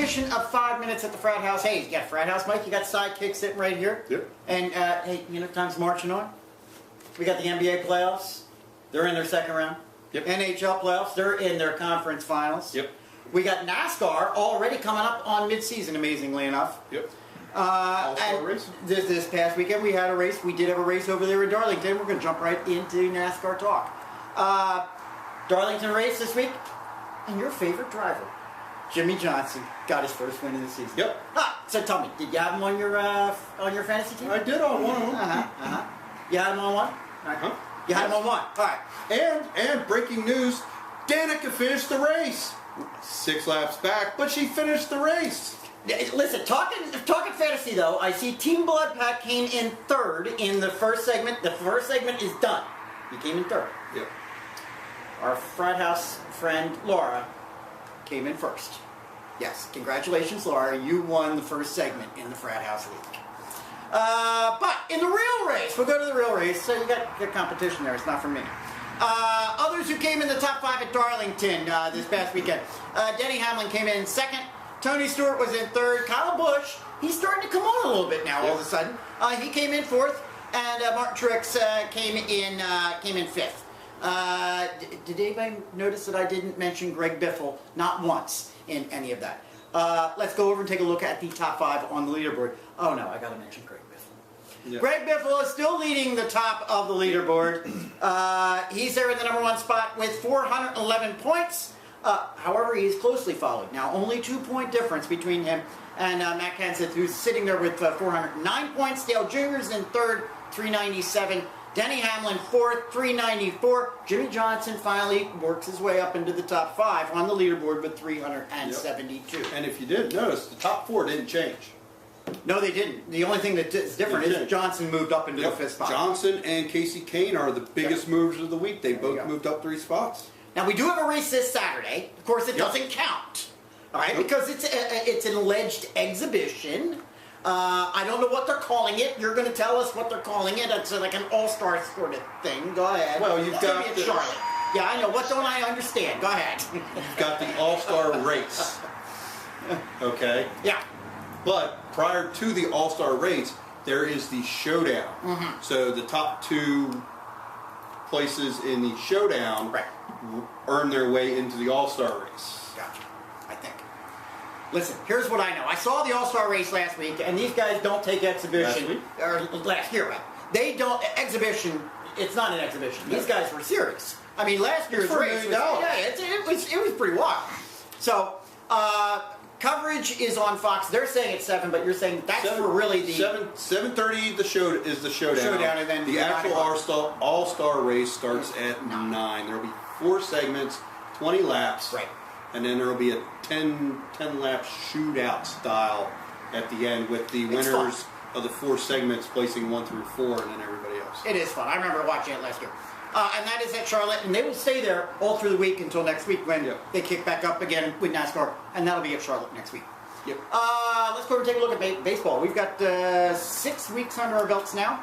edition of 5 Minutes at the Frat House. Hey, you got Frat House, Mike. You got Sidekick sitting right here. Yep. And, hey, you know, time's marching on. We got the NBA playoffs. They're in their second round. Yep. NHL playoffs. They're in their conference finals. Yep. We got NASCAR already coming up on mid-season, amazingly enough. Yep. And race. This past weekend we had a race. We did have a race over there in Darlington. We're going to jump right into NASCAR talk. Darlington race this week, and your favorite driver, Jimmy Johnson, got his first win of the season. Yep. So tell me, did you have him on your fantasy team? I did on one of them. You had him on one? You had him on one. All right. And breaking news, Danica finished the race. 6 laps back, but she finished the race. Listen, talking fantasy though, I see Team Blood Pack came in third in the first segment. The first segment is done. He came in third. Yep. Our Frat House friend Laura came in first. Yes, congratulations, Laura. You won the first segment in the Frat House League. But in the real race, we'll go to the real race. So you got good competition there. It's not for me. Others who came in the top 5 at Darlington this past weekend. Denny Hamlin came in second. Tony Stewart was in third. Kyle Busch, he's starting to come on a little bit now. All of a sudden, he came in fourth, and Martin Truex came in fifth. Did anybody notice that I didn't mention Greg Biffle not once in any of that? Let's go over and take a look at the top 5 on the leaderboard. Oh no, I got to mention Greg Biffle. Yeah. Greg Biffle is still leading the top of the leaderboard. He's there in the number 1 spot with 411 points. However, he is closely followed. Now, only 2-point difference between him and Matt Kenseth, who's sitting there with 409 points. Dale Jr.'s in third, 397. Denny Hamlin, fourth, 394. Jimmy Johnson finally works his way up into the top 5 on the leaderboard with 372. Yep. And if you didn't notice, the top 4 didn't change. No, they didn't. The only thing that is different is Johnson moved up into the 5th spot. Johnson and Casey Kane are the biggest movers of the week. They both moved up 3 spots. Now, we do have a race this Saturday. Of course, it doesn't count, all right, because it's an alleged exhibition. I don't know what they're calling it. You're going to tell us what they're calling it. It's like an all-star sort of thing. Go ahead. Well, you've got Charlotte. Yeah, I know. What don't I understand? Go ahead. You've got the all-star race. Okay? Yeah. But prior to the all-star race, there is the showdown. Mm-hmm. So the top 2 places in the showdown earn their way into the all-star race. Gotcha. I think. Listen, here's what I know. I saw the all-star race last week, and these guys don't take exhibition. Last year, right? They don't exhibition. It's not an exhibition. These guys were serious. I mean, last year's race was, it was pretty wild. So coverage is on Fox. They're saying it's 7, but you're saying that's for really the 7:30. The show is the showdown. And then the actual all-star race starts at 9. There will be 4 segments, 20 laps, right, and then there will be a 10-lap shootout style at the end with the winners of the 4 segments placing 1 through 4, and then everybody else. It is fun. I remember watching it last year. And that is at Charlotte, and they will stay there all through the week until next week when they kick back up again with NASCAR, and that'll be at Charlotte next week. Yep. Let's go over and take a look at baseball. We've got 6 weeks under our belts now,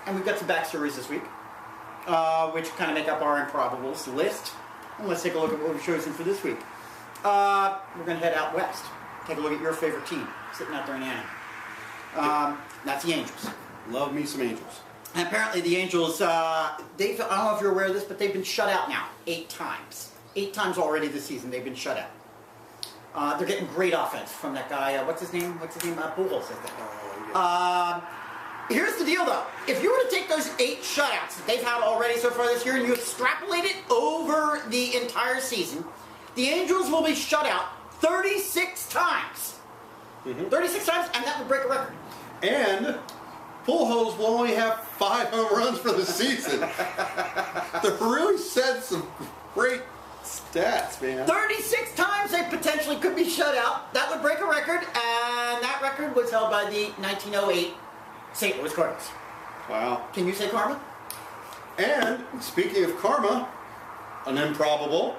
and we've got some backstories this week, which kind of make up our improbables list. And let's take a look at what we've chosen for this week. We're going to head out west. Take a look at your favorite team sitting out there in Anaheim. That's the Angels. Love me some Angels. And apparently the Angels, I don't know if you're aware of this, but they've been shut out now 8 times. 8 times already this season they've been shut out. They're getting great offense from that guy. What's his name? Pujols, I think. Here's the deal, though. If you were to take those 8 shutouts that they've had already so far this year and you extrapolate it over the entire season, the Angels will be shut out 36 times. 36 times, and that would break a record. And Pujols will only have 5 home runs for the season. They're really set some great stats, man. 36 times they potentially could be shut out. That would break a record, and that record was held by the 1908 St. Louis Cardinals. Wow. Can you say karma? And speaking of karma, an improbable.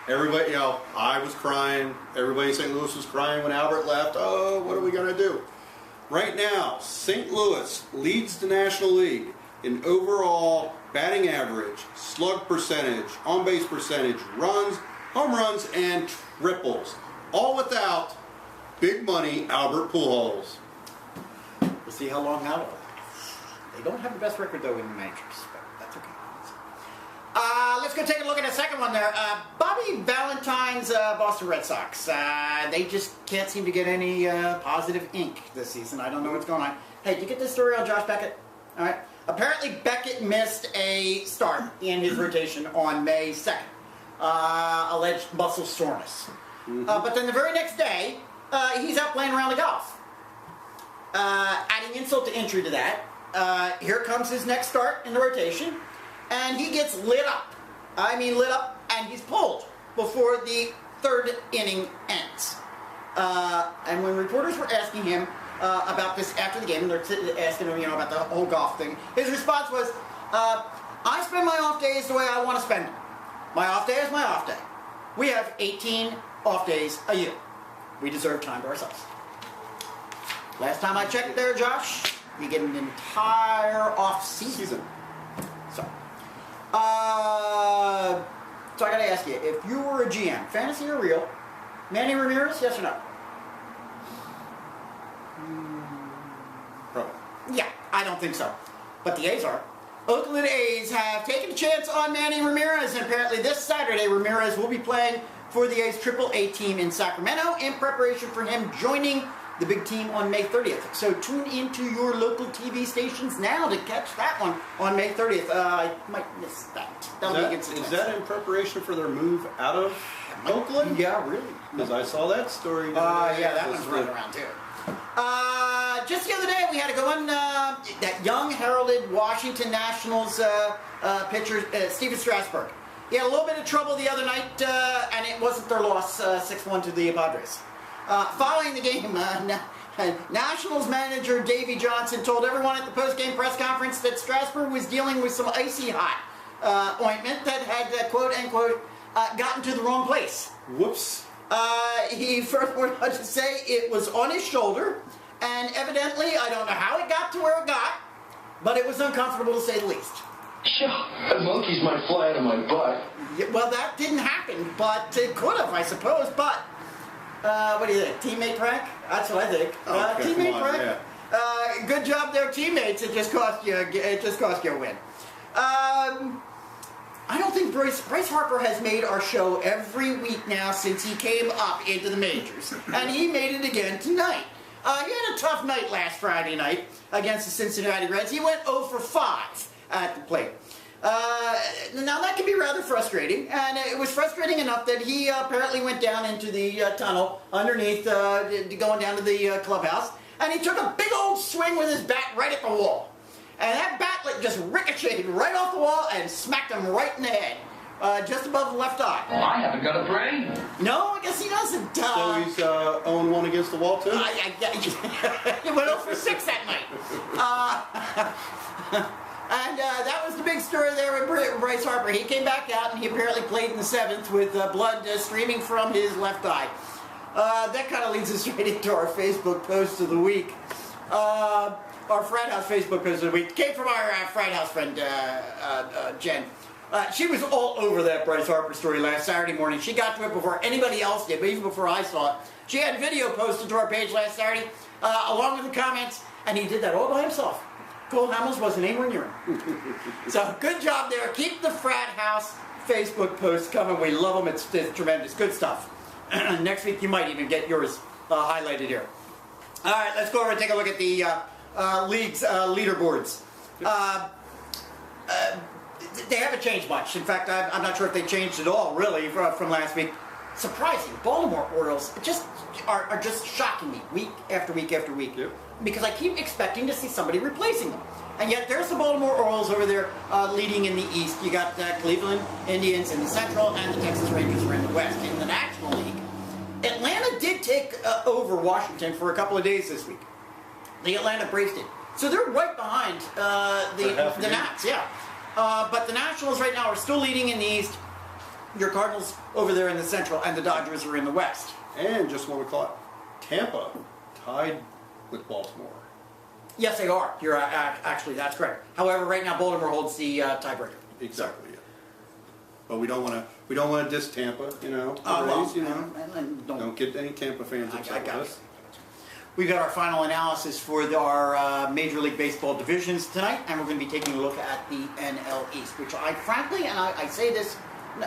Everybody, I was crying. Everybody in St. Louis was crying when Albert left. Oh, what are we going to do? Right now, St. Louis leads the National League in overall batting average, slug percentage, on-base percentage, runs, home runs, and triples. all without big money Albert Pujols. We'll see how long that'll last. They don't have the best record, though, in the majors, but that's okay. Let's go take a look at the second one there. Bobby Valentine's Boston Red Sox. They just can't seem to get any positive ink this season. I don't know what's going on. Hey, did you get this story on Josh Beckett? All right. Apparently, Beckett missed a start in his rotation on May 2nd. Alleged muscle soreness. But then the very next day, he's out playing around the golf. Adding insult to injury to that, here comes his next start in the rotation, and he gets lit up. I mean lit up, and he's pulled before the third inning ends. And when reporters were asking him about this after the game, and they're asking him, about the whole golf thing, his response was, I spend my off days the way I want to spend them. My off day is my off day. We have 18 off days a year. We deserve time to ourselves. Last time I checked there, Josh, you get an entire off season. So I gotta ask you, if you were a GM, fantasy or real, Manny Ramirez, yes or no? Probably. Yeah, I don't think so. But the A's are. Oakland A's have taken a chance on Manny Ramirez, and apparently this Saturday, Ramirez will be playing for the A's AAA team in Sacramento in preparation for him joining the big team on May 30th. So tune into your local TV stations now to catch that one on May 30th. I might miss that. Is that in preparation for their move out of Oakland? Yeah, really. Because I saw that story. Yeah, that one's running around too. Just the other day, we had to go on that young heralded Washington Nationals pitcher, Steven Strasburg. He had a little bit of trouble the other night, and it wasn't their loss, 6-1 to the Padres. Following the game, Nationals manager Davey Johnson told everyone at the post-game press conference that Strasburg was dealing with some icy hot ointment that had, quote-unquote, gotten to the wrong place. Whoops. He first went on to say it was on his shoulder, and evidently, I don't know how it got to where it got, but it was uncomfortable to say the least. Sure, a monkey's might fly out of my butt. Yeah, well, that didn't happen, but it could have, I suppose, but... what do you think? Teammate prank? That's what I think. Teammate prank? Yeah. Good job there, teammates. It just cost you a win. I don't think Bryce Harper has made our show every week now since he came up into the majors. And he made it again tonight. He had a tough night last Friday night against the Cincinnati Reds. He went 0 for 5 at the plate. Now that can be rather frustrating, and it was frustrating enough that he apparently went down into the tunnel underneath, going down to the clubhouse, and he took a big old swing with his bat right at the wall. And that bat just ricocheted right off the wall and smacked him right in the head, just above the left eye. Well, I haven't got a brain. No, I guess he doesn't. So he's 0-1 against the wall, too? He went 0 for 6 that night. And that was the big story there with Bryce Harper. He came back out, and he apparently played in the 7th with blood streaming from his left eye. That kind of leads us straight into our Facebook post of the week. Our Frat House Facebook post of the week came from our Frat House friend, Jen. She was all over that Bryce Harper story last Saturday morning. She got to it before anybody else did, but even before I saw it. She had video posted to our page last Saturday, along with the comments, and he did that all by himself. Cole Hamels wasn't anywhere near him. So, good job there. Keep the Frat House Facebook posts coming. We love them. It's tremendous. Good stuff. Next week, you might even get yours highlighted here. All right, let's go over and take a look at the league's leaderboards. They haven't changed much. In fact, I'm not sure if they changed at all, really, from last week. Surprising. Baltimore Orioles just are just shocking me week after week after week. Yep. Because I keep expecting to see somebody replacing them. And yet there's the Baltimore Orioles over there leading in the East. You got Cleveland Indians in the Central, and the Texas Rangers are in the West. In the National League, Atlanta did take over Washington for a couple of days this week. The Atlanta Braves did. So they're right behind the Nats, yeah. But the Nationals right now are still leading in the East. Your Cardinals over there in the Central, and the Dodgers are in the West. And just want to call it, Tampa tied with Baltimore. Yes, they are. You're actually, that's correct. However, right now Baltimore holds the tiebreaker. Exactly. Yeah. But we don't want to diss Tampa, you know. Well, you know. and Don't get any Tampa fans upset with us. We got our final analysis for our Major League Baseball divisions tonight, and we're going to be taking a look at the NL East, which I frankly, and I say this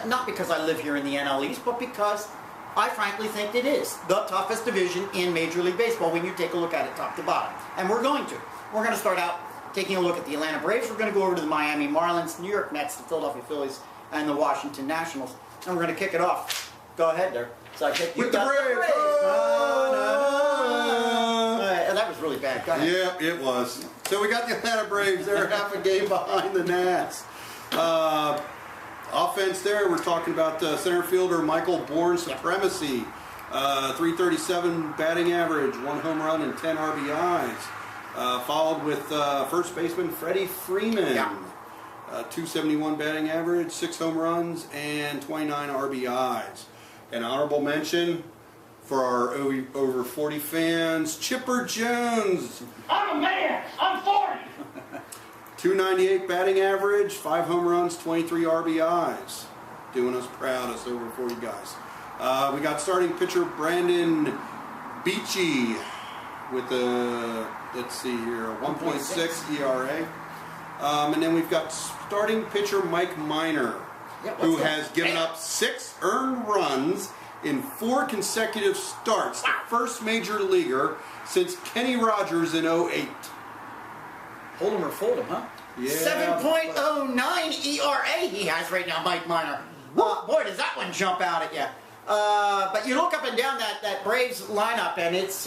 not because I live here in the NL East, but because I frankly think it is the toughest division in Major League Baseball when you take a look at it top to bottom. And we're going to start out taking a look at the Atlanta Braves. We're going to go over to the Miami Marlins, New York Mets, the Philadelphia Phillies, and the Washington Nationals. And we're going to kick it off. Go ahead there. Sidekick. With the Braves! That was really bad. Go ahead. Yeah, it was. So we got the Atlanta Braves. They're half a game behind the Nats. Offense there, we're talking about center fielder Michael Bourne's supremacy. 337 batting average, 1 home run and 10 RBIs. Followed with first baseman Freddie Freeman. 271 batting average, 6 home runs, and 29 RBIs. An honorable mention for our over 40 fans, Chipper Jones. I'm a man. I'm 40. 298 batting average, 5 home runs, 23 RBIs. Doing us proud, us over 40 guys. We got starting pitcher Brandon Beachy with a, let's see here, a 1.6 ERA. And then we've got starting pitcher Mike Minor, who has given up 6 earned runs in 4 consecutive starts. The first major leaguer since Kenny Rogers in 2008. Hold him or fold him, huh? Yeah. 7.09 ERA he has right now, Mike Minor. Boy, does that one jump out at you. But you look up and down that Braves lineup, and it's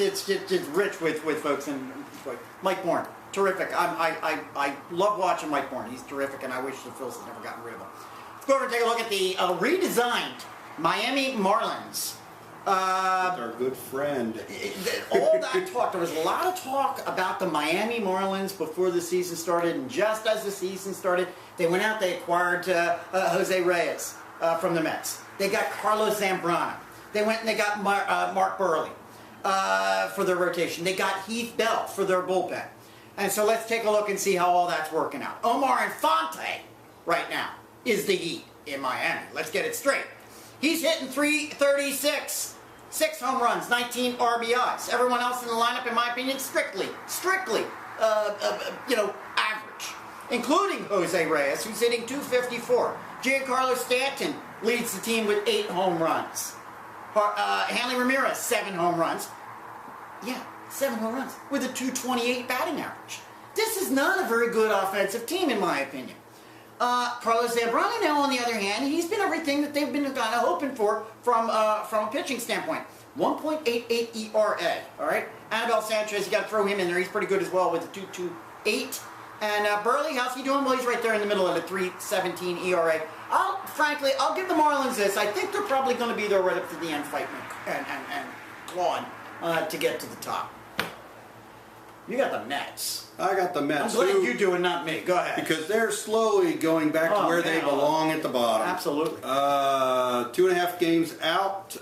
rich with folks. And Mike Bourne, terrific. I love watching Mike Bourne. He's terrific, and I wish the Phillies had never gotten rid of him. Let's go over and take a look at the redesigned Miami Marlins. With our good friend. All that talk, there was a lot of talk about the Miami Marlins before the season started, and just as the season started, they went out, they acquired Jose Reyes from the Mets. They got Carlos Zambrano. They went and they got Mark Burley for their rotation. They got Heath Bell for their bullpen. And so let's take a look and see how all that's working out. Omar Infante right now is the Heat in Miami. Let's get it straight. He's hitting .336. 6 home runs, 19 RBIs. Everyone else in the lineup, in my opinion, strictly, average. Including Jose Reyes, who's hitting .254. Giancarlo Stanton leads the team with 8 home runs. Hanley Ramirez, 7 home runs. Yeah, 7 home runs with a .228 batting average. This is not a very good offensive team, in my opinion. Carlos Zambrano now, on the other hand, he's been everything that they've been kind of hoping for from a pitching standpoint. 1.88 ERA, all right? Anibal Sanchez, you got to throw him in there. He's pretty good as well with a 2.28. And Burley, how's he doing? Well, he's right there in the middle of a 3.17 ERA. I'll give the Marlins this. I think they're probably going to be there right up to the end, fighting and clawing to get to the top. You got the Mets. I got the Mets. I'm glad you do and not me. Go ahead. Because they're slowly going back to where they belong at the bottom. Absolutely. 2.5 games out.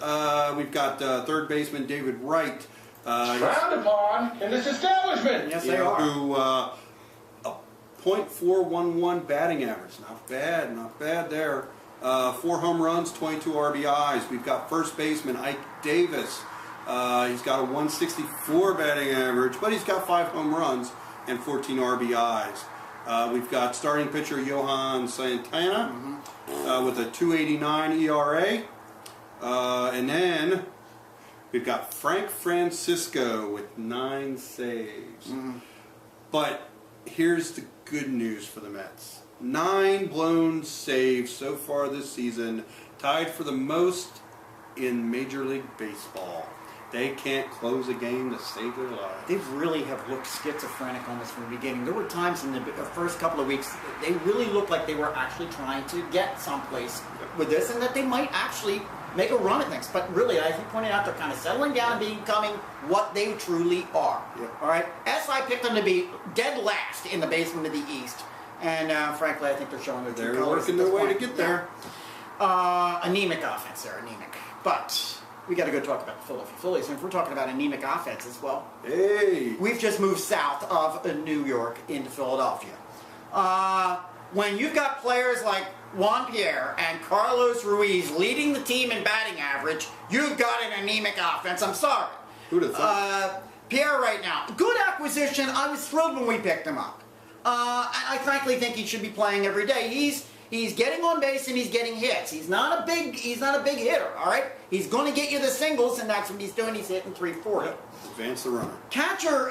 We've got third baseman David Wright. Frowned upon in this establishment. Yes, they are. Who a .411 batting average. Not bad there. 4 home runs, 22 RBIs. We've got first baseman Ike Davis. He's got a 164 batting average, but he's got 5 home runs and 14 RBIs. We've got starting pitcher Johan Santana with a 2.89 ERA. And then we've got Frank Francisco with 9 saves. But here's the good news for the Mets. 9 blown saves so far this season, tied for the most in Major League Baseball. They can't close a game to save their lives. They really have looked schizophrenic on this from the beginning. There were times in the first couple of weeks they really looked like they were actually trying to get someplace with this, and that they might actually make a run at things. But really, as you pointed out, they're kind of settling down and becoming what they truly are. All right? I picked them to be dead last in the basement of the East. And frankly, I think they're showing their true colors. They're working their way to get there. Anemic offense there, anemic. But we got to go talk about the Philadelphia Phillies. And if we're talking about anemic offenses, well, hey, we've just moved south of New York into Philadelphia. When you've got players like Juan Pierre and Carlos Ruiz leading the team in batting average, you've got an anemic offense. I'm sorry. Who'd have thought? Pierre right now, good acquisition. I was thrilled when we picked him up. I frankly think he should be playing every day. He's getting on base and he's getting hits. He's not a big hitter, all right? He's going to get you the singles, and that's what he's doing. He's hitting 340. Yep. Advance the runner. Catcher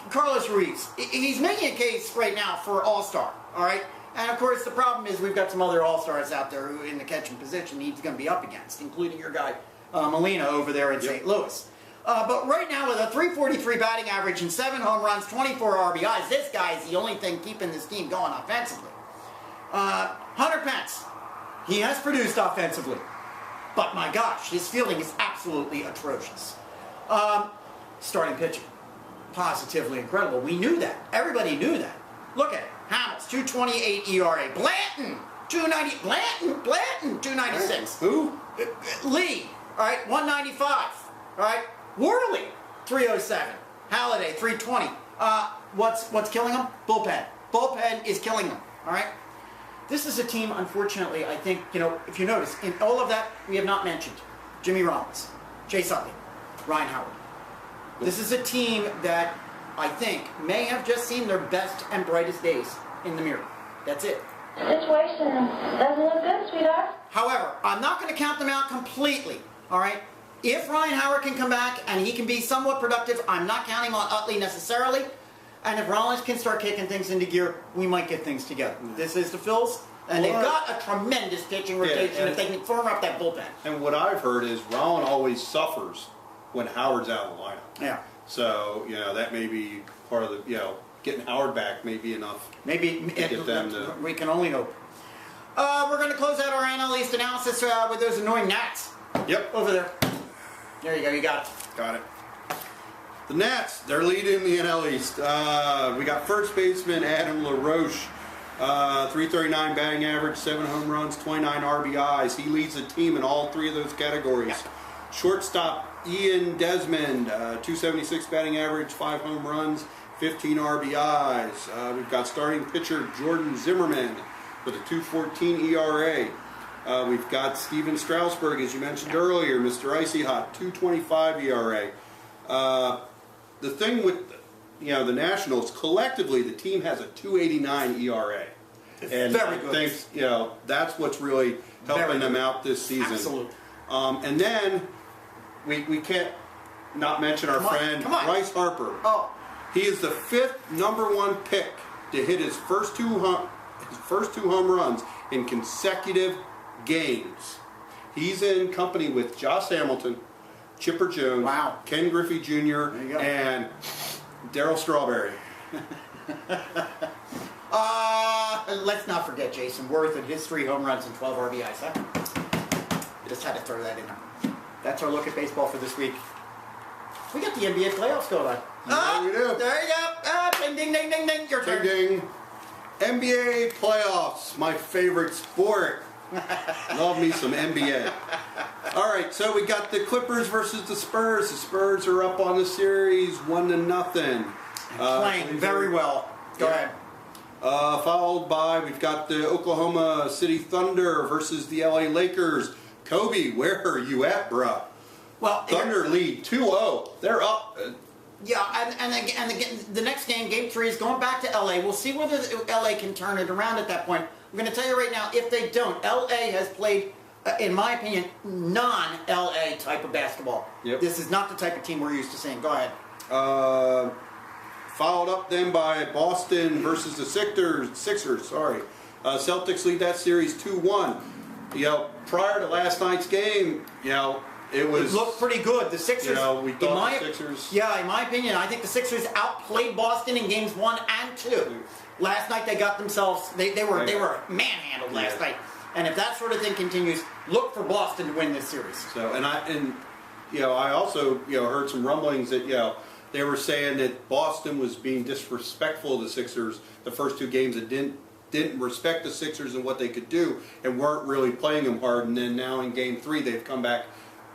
Carlos Ruiz, he's making a case right now for All-Star, all right? And of course, the problem is we've got some other All-Stars out there who, in the catching position, he's going to be up against, including your guy Molina over there in St. Louis. But right now, with a 343 batting average and 7 home runs, 24 RBIs, this guy is the only thing keeping this team going offensively. Hunter Pence, he has produced offensively, but my gosh, his fielding is absolutely atrocious. Starting pitching, positively incredible. We knew that. Everybody knew that. Look at it. Hamels, 2.28 ERA. Blanton, 2.90. Blanton, 2.96. Who? Lee, all right, 1.95. All right. Worley, 3.07. Halliday, 3.20. What's killing them? Bullpen. Bullpen is killing them. All right. This is a team, unfortunately, I think, if you notice, in all of that, we have not mentioned Jimmy Rollins, Chase Utley, Ryan Howard. This is a team that I think may have just seen their best and brightest days in the mirror. That's it. Situation doesn't look good, sweetheart. However, I'm not going to count them out completely, all right? If Ryan Howard can come back and he can be somewhat productive, I'm not counting on Utley necessarily. And if Rollins can start kicking things into gear, we might get things together. This is the Phils, and they've got a tremendous pitching rotation if they can firm up that bullpen. And what I've heard is Rollins always suffers when Howard's out of the lineup. Yeah. So, that may be part of the, getting Howard back may be enough. Maybe to get them to... We can only hope. We're going to close out our NL East analysis with those annoying Nats. Yep. Over there. There you go. You got it. Got it. The Nats, they're leading the NL East. We got first baseman Adam LaRoche, 339 batting average, 7 home runs, 29 RBIs. He leads the team in all 3 of those categories. Yeah. Shortstop Ian Desmond, 276 batting average, 5 home runs, 15 RBIs. We've got starting pitcher Jordan Zimmerman with a 2.14 ERA. We've got Steven Strasburg, as you mentioned earlier, Mr. Icy Hot, 2.25 ERA. The thing with the Nationals, collectively, the team has a 2.89 ERA. And very I good. think that's what's really helping them out this season. Absolutely. And then we can't not mention our friend Bryce Harper. Oh. He is the 5th #1 pick to hit his first two home runs in consecutive games. He's in company with Josh Hamilton, Chipper Jones, Ken Griffey Jr., and Darryl Strawberry. Let's not forget Jason Worth and his 3 home runs and 12 RBIs. Huh? Just had to throw that in there. That's our look at baseball for this week. We got the NBA playoffs going on. Yeah, we do. There you go. Ding, ding, ding, ding, ding. Your turn. Ding, ding. NBA playoffs, my favorite sport. Love me some NBA. All right, so we got the Clippers versus the Spurs. The Spurs are up on the series 1-0. Playing very well. Go ahead. Followed by, we've got the Oklahoma City Thunder versus the LA Lakers. Kobe, where are you at, bruh? Well, Thunder lead 2-0. They're up. Yeah, and again, the next game, Game 3, is going back to LA. We'll see whether LA can turn it around at that point. I'm going to tell you right now, if they don't, LA has played, in my opinion, non-LA type of basketball. Yep. This is not the type of team we're used to seeing. Go ahead. Followed up then by Boston versus the Sixers. Celtics lead that series 2-1. Prior to last night's game, it looked pretty good. The Sixers, we thought the Sixers. Yeah, in my opinion, I think the Sixers outplayed Boston in games 1 and 2. Last night they got themselves. They were manhandled last night. And if that sort of thing continues, look for Boston to win this series. So I also heard some rumblings that they were saying that Boston was being disrespectful of the Sixers the first 2 games, that didn't respect the Sixers and what they could do, and weren't really playing them hard. And then now in Game 3 they've come back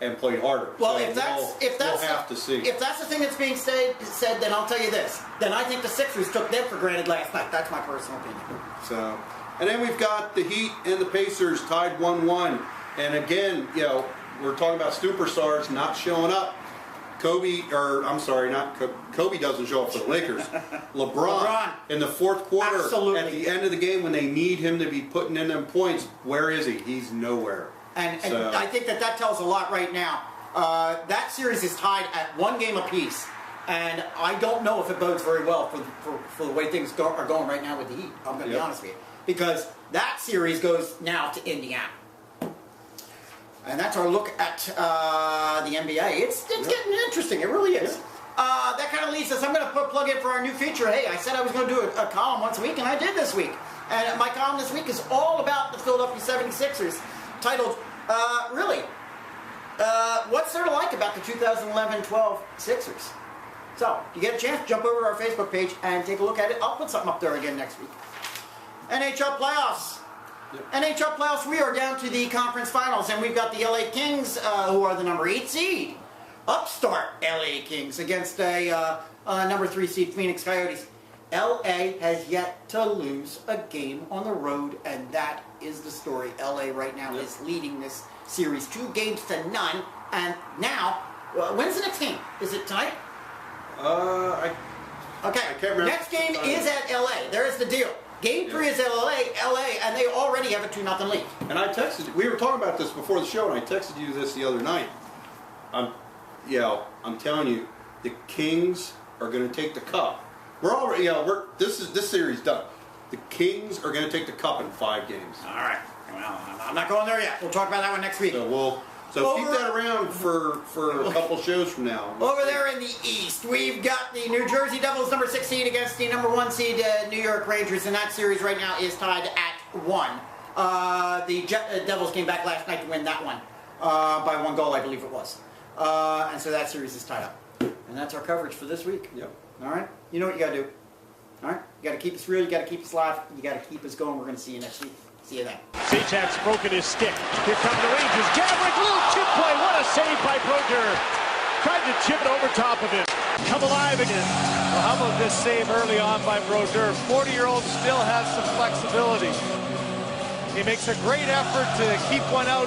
and played harder. Well, So if that's we'll have to see. If that's the thing that's being said, then I'll tell you this. Then I think the Sixers took them for granted last night. That's my personal opinion. So, and then we've got the Heat and the Pacers tied 1-1. And again, we're talking about superstars not showing up. Kobe doesn't show up for the Lakers. LeBron in the fourth quarter, Absolutely. at the end of the game when they need him to be putting in them points, where is he? He's nowhere. And I think that tells a lot right now. That series is tied at 1 game apiece, and I don't know if it bodes very well for the way things are going right now with the Heat. I'm going to be honest with you, because that series goes now to Indiana, and that's our look at the NBA. It's getting interesting. It really is. That kind of leads us. I'm going to plug in for our new feature. Hey, I said I was going to do a column once a week, and I did this week. And my column this week is all about the Philadelphia 76ers. Titled, what's there to like about the 2011-12 Sixers? So, if you get a chance, jump over to our Facebook page and take a look at it. I'll put something up there again next week. NHL playoffs. Yep. NHL playoffs, we are down to the conference finals, and we've got the LA Kings, who are the number 8 seed. Upstart LA Kings against a number 3 seed Phoenix Coyotes. LA has yet to lose a game on the road, and that is the story. LA right now is leading this series 2-0. And now, when's the next game? Is it tonight? I can't remember. Next game is at LA. There's the deal. Game 3 is at LA, and they already have a 2-0 lead. And I texted you. We were talking about this before the show, and I texted you this the other night. I'm telling you, the Kings are going to take the cup. We're already, this series done. The Kings are going to take the cup in 5 games. All right. Well, I'm not going there yet. We'll talk about that one next week. So keep that around for a couple shows from now. Over there in the East, we've got the New Jersey Devils, number 6 seed, against the number 1 seed New York Rangers, and that series right now is tied at 1. The Devils came back last night to win that one by 1 goal, I believe it was. And so that series is tied up. And that's our coverage for this week. Yep. All right? You know what you got to do. All right? You got to keep us real. You got to keep us live. You got to keep us going. We're going to see you next week. See you then. Sajac's broken his stick. Here come the Rangers. Gabrick, little chip play. What a save by Brodeur. Tried to chip it over top of him. Come alive again. Well, how about this save early on by Brodeur? 40-year-old still has some flexibility. He makes a great effort to keep one out.